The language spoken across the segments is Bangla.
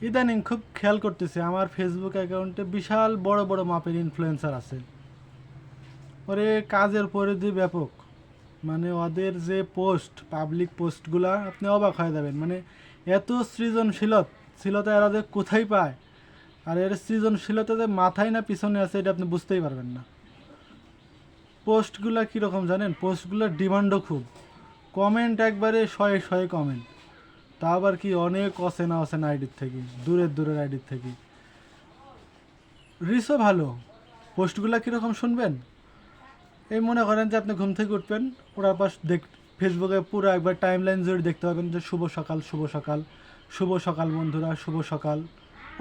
ইদানিং খুব খেয়াল করতেছি আমার ফেসবুক অ্যাকাউন্টে বিশাল বড় বড় মাপের ইনফ্লুয়েন্সার আছে। ওরে কাজের পরিধি ব্যাপক। মানে ওদের যে পোস্ট, পাবলিক পোস্টগুলা আপনি অবাক হয়ে যাবেন। মানে এত সৃজনশীলতা এরা যে কোথায় পায়, আর এর সৃজনশীলতা যে মাথায় না পিছনে আছে এটা আপনি বুঝতেই পারবেন না। পোস্টগুলা কীরকম জানেন? পোস্টগুলোর ডিমান্ডও খুব, কমেন্ট একবারে শয়ে শয়ে কমেন্ট। তা আবার কি অনেক অচেনা অচেনা আইডির থেকে, দূরের দূরের আইডির থেকে। রিচও ভালো। পোস্টগুলো কীরকম শুনবেন? এই মনে করেন যে আপনি ঘুম থেকে উঠবেন, ওরা পাশ ফেসবুকে পুরো একবার টাইম লাইন জুড়ে দেখতে পাবেন যে শুভ সকাল, শুভ সকাল, শুভ সকাল বন্ধুরা, শুভ সকাল।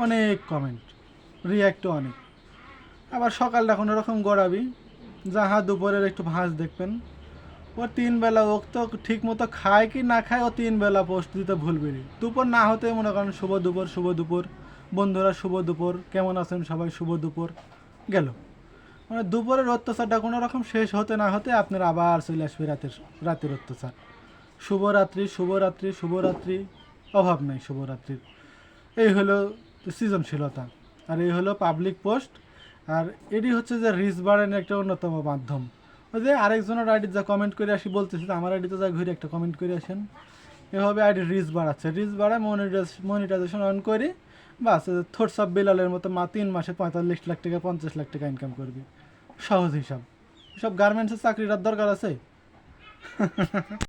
অনেক কমেন্ট, রিয়্যাক্টও অনেক। আবার সকালটা কোনো রকম গড়াবি, যাহা দুপুরের একটু ভাঁজ দেখবেন। ও তিন বেলা ও তো ঠিক মতো খায় কি না খায়, ও তিন বেলা পোস্ট দিতে ভুলবে না। দুপুর না হতে মনে করেন শুভ দুপুর, শুভ দুপুর বন্ধুরা, শুভ দুপুর, কেমন আছেন সবাই, শুভ দুপুর গেল। মানে দুপুরের অত্যাচারটা কোনো রকম শেষ হতে না হতে আপনার আবার চলে আসবে রাতের অত্যাচার। শুভরাত্রি, শুভরাত্রি, শুভরাত্রি, অভাব নাই শুভরাত্রির। এই হলো সৃজনশীলতা, আর এই হলো পাবলিক পোস্ট। আর এটি হচ্ছে যে রিচ বাড়ানোর একটা অন্যতম মাধ্যম। ওই যে আরেকজনের আইডি যা কমেন্ট করে আসি বলতেছি, আমার আইডিতে যা ঘুরে একটা কমেন্ট করে আসেন, এভাবে আইডি রিচ বাড়াচ্ছে। রিচ বাড়ায় মনিটাইজেশন অন করে বাস থটস অফ বিলালের মতো 3 মাসে 45 লাখ টাকা 50 লাখ টাকা ইনকাম করবে। সহজ হিসাব। সব গার্মেন্টসের চাকরির আর দরকার আছে?